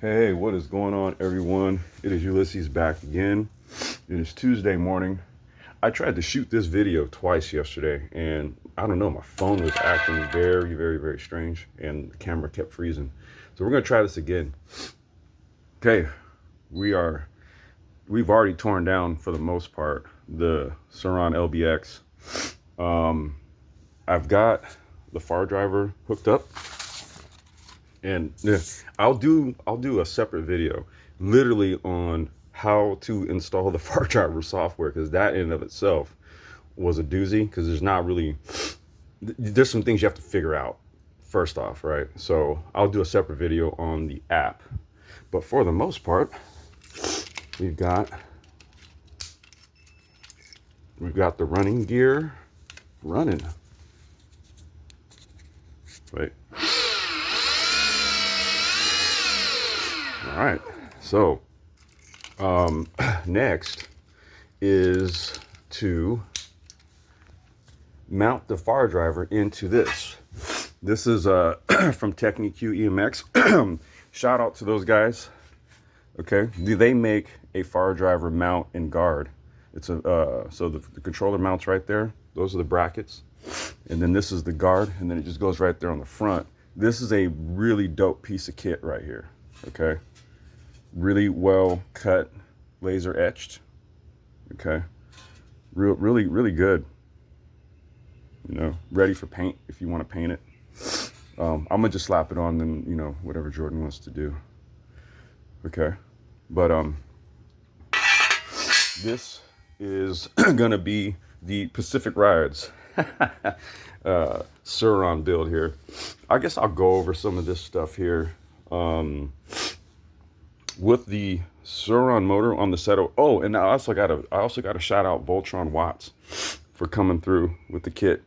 Hey, what is going on, everyone? It is Ulysses back again. It is Tuesday morning. I tried to shoot this video twice yesterday, and I don't know, my phone was acting very strange, and the camera kept freezing. So we're gonna try this again. Okay, we've already torn down, for the most part, the Surron LBX. I've got the Fardriver hooked up. And yeah, I'll do a separate video literally on how to install the Fardriver software, because that in and of itself was a doozy, because there's some things you have to figure out first off, right? So I'll do a separate video on the app, but for the most part, we've got the running gear running. Wait. All right, so next is to mount the Fardriver into this. This is from Techic-Q EMX. Shout out to those guys. Okay, they make a Fardriver mount and guard. It's so the controller mounts right there. Those are the brackets, and then this is the guard, and then it just goes right there on the front. This is a really dope piece of kit right here. Okay. Really well cut, laser etched. Okay, really good. You know, ready for paint if you want to paint it. I'm gonna just slap it on, then whatever Jordan wants to do. Okay, but this is gonna be the Pacific Rides Surron build here. I guess I'll go over some of this stuff here. With the Surron motor on the setup. Oh, and I also got to shout out Voltron Watts for coming through with the kit,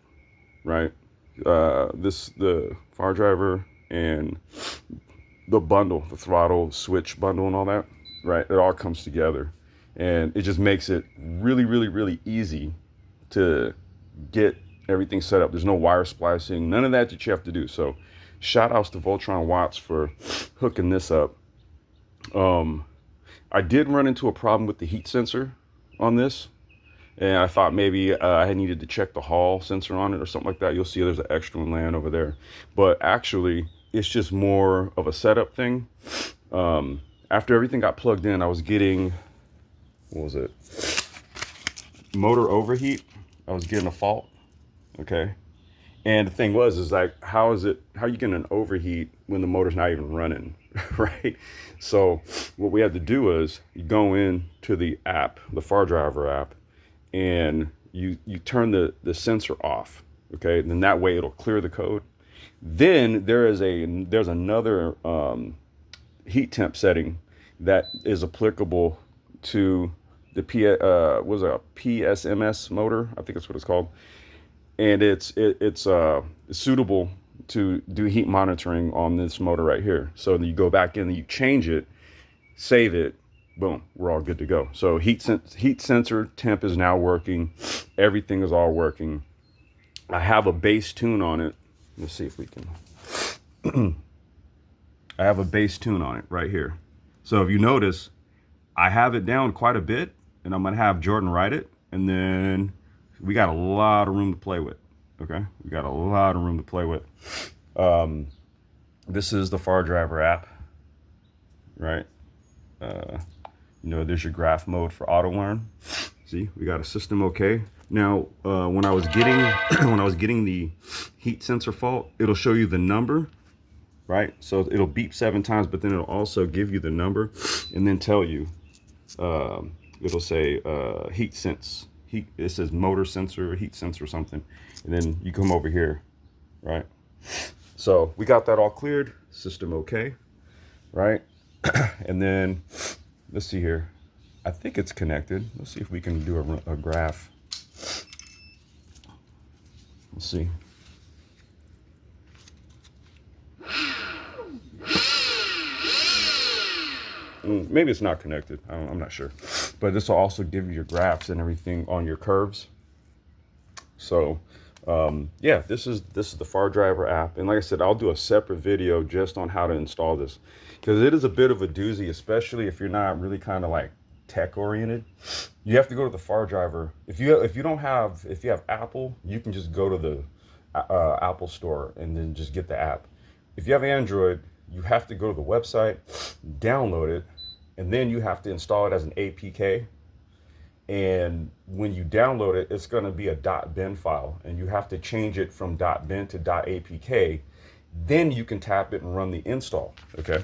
right? The Fardriver and the bundle, the throttle switch bundle and all that, right? It all comes together, and it just makes it really easy to get everything set up. There's no wire splicing, none of that you have to do. So shout outs to Voltron Watts for hooking this up. I did run into a problem with the heat sensor on this, and I thought maybe I needed to check the Hall sensor on it or something like that. You'll see there's an extra one laying over there, but actually it's just more of a setup thing. After everything got plugged in, I was getting, what was it? Motor overheat. I was getting a fault. Okay. And the thing is like, how are you getting an overheat when the motor's not even running, right? So what we had to do is you go into the app, the Fardriver app, and you turn the sensor off, okay? And then that way it'll clear the code. Then there's another heat temp setting that is applicable to the PSMS motor, I think that's what it's called. And it's suitable to do heat monitoring on this motor right here. So then you go back in and you change it, save it, boom, we're all good to go. So heat sensor temp is now working. Everything is all working. I have a bass tune on it. Let's see if we can. I have a bass tune on it right here. So if you notice, I have it down quite a bit, and I'm gonna have Jordan write it, and then we got a lot of room to play with. Okay, we got a lot of room to play with. This is the Fardriver app, right? There's your graph mode for auto learn. See, we got a system okay. Now, when I was getting the heat sensor fault, it'll show you the number, right? So it'll beep 7 times, but then it'll also give you the number and then tell you. It'll say heat sense. It says motor sensor, heat sensor, or something, and then you come over here, right? So we got that all cleared, system okay, right? And then let's see here. I think it's connected. Let's see if we can do a graph. Let's see. Maybe it's not connected. I'm not sure. But this will also give you your graphs and everything on your curves. So Yeah, this is the Fardriver app, and like I said, I'll do a separate video just on how to install this, because it is a bit of a doozy, especially if you're not really kind of like tech oriented. You have to go to the Fardriver. If you have Apple, you can just go to the Apple store and then just get the app. If you have Android, you have to go to the website, download it, and then you have to install it as an APK. And when you download it, it's going to be a .bin file, and you have to change it from .bin to .apk. Then you can tap it and run the install. Okay.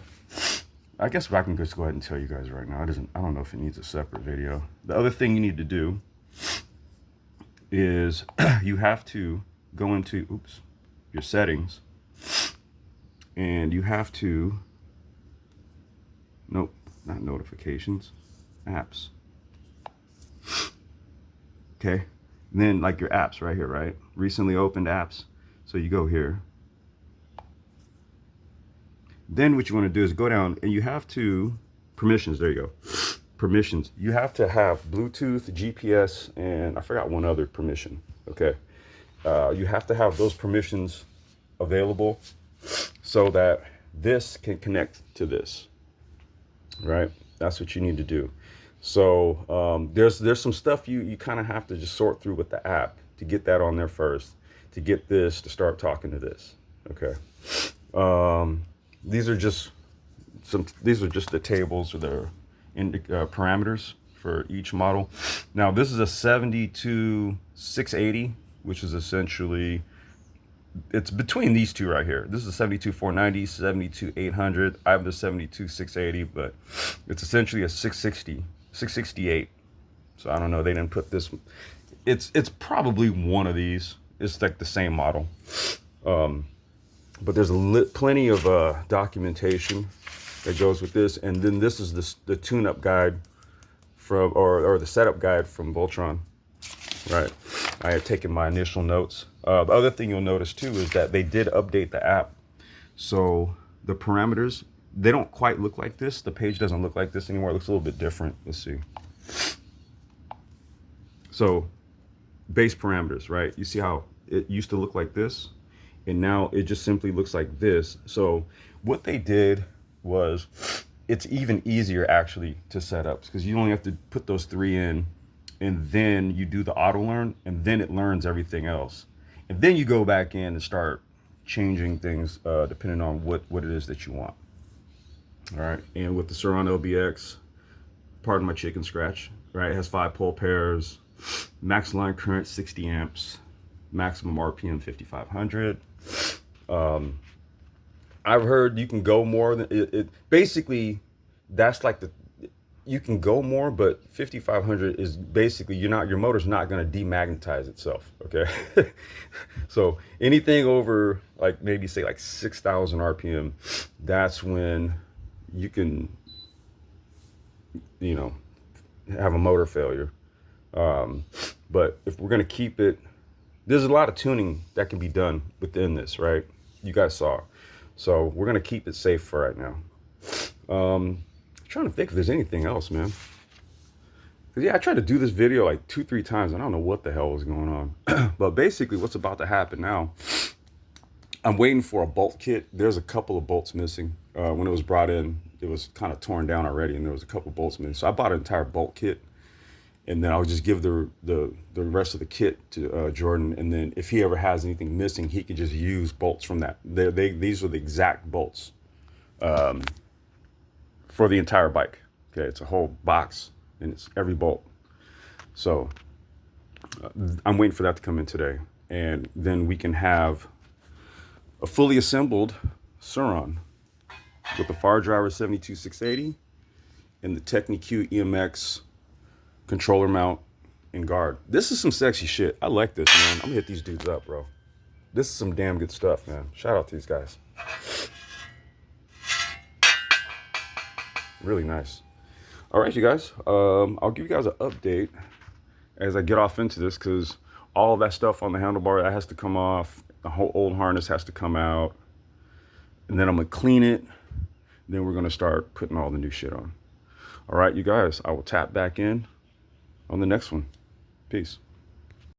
I guess I can just go ahead and tell you guys right now. I don't know if it needs a separate video. The other thing you need to do is you have to go into your settings, and you have to, nope, not notifications, apps. Okay, and then like your apps right here, right? Recently opened apps. So you go here. Then what you want to do is go down, and you have to, permissions, there you go. Permissions. You have to have Bluetooth, GPS, and I forgot one other permission. Okay. You have to have those permissions available so that this can connect to this, right? That's what you need to do. So there's some stuff you kind of have to just sort through with the app to get that on there first, to get this to start talking to this. Okay. These are just the tables or the parameters for each model. Now this is a 72680, which is essentially, it's between these two right here. This is a 72490, 72800. I have the 72680, but it's essentially a 668. So I don't know, they didn't put this. It's probably one of these. It's like the same model. But there's plenty of documentation that goes with this, and then this is the tune-up guide from, or the setup guide from Voltron. Right, I had taken my initial notes. The other thing you'll notice too is that they did update the app, so the parameters, they don't quite look like this. The page doesn't look like this anymore. It looks a little bit different. Let's see. So base parameters, right? You see how it used to look like this, and now it just simply looks like this. So what they did was, it's even easier actually to set up, because you only have to put those three in, and then you do the auto learn, and then it learns everything else, and then you go back in and start changing things depending on what it is that you want. All right, and with the Surron LBX, pardon my chicken scratch, right, it has 5 pole pairs, max line current 60 amps, maximum RPM 5500. I've heard you can go more than it. Basically, that's like you can go more, but 5500 is basically, your motor's not going to demagnetize itself. Okay. So anything over like maybe say like 6,000 RPM, that's when you can, have a motor failure. But if we're going to keep it, there's a lot of tuning that can be done within this, right? You guys saw. So we're going to keep it safe for right now. I'm trying to think if there's anything else, man. Yeah, I tried to do this video like 2-3 times. I don't know what the hell was going on. But basically what's about to happen now, I'm waiting for a bolt kit. There's a couple of bolts missing. When it was brought in, it was kind of torn down already, and there was a couple bolts missing. So I bought an entire bolt kit, and then I'll just give the rest of the kit to Jordan, and then if he ever has anything missing, he can just use bolts from that. These are the exact bolts for the entire bike. Okay, it's a whole box, and it's every bolt. So I'm waiting for that to come in today, and then we can have a fully assembled Surron with the Fardriver 72680 and the Techic-Q EMX controller mount and guard. This is some sexy shit. I like this, man. I'm gonna hit these dudes up, bro. This is some damn good stuff, man. Shout out to these guys. Really nice. All right, you guys. I'll give you guys an update as I get off into this, because all of that stuff on the handlebar, that has to come off. The whole old harness has to come out, and then I'm gonna clean it. Then we're gonna start putting all the new shit on. All right, you guys. I will tap back in on the next one. Peace.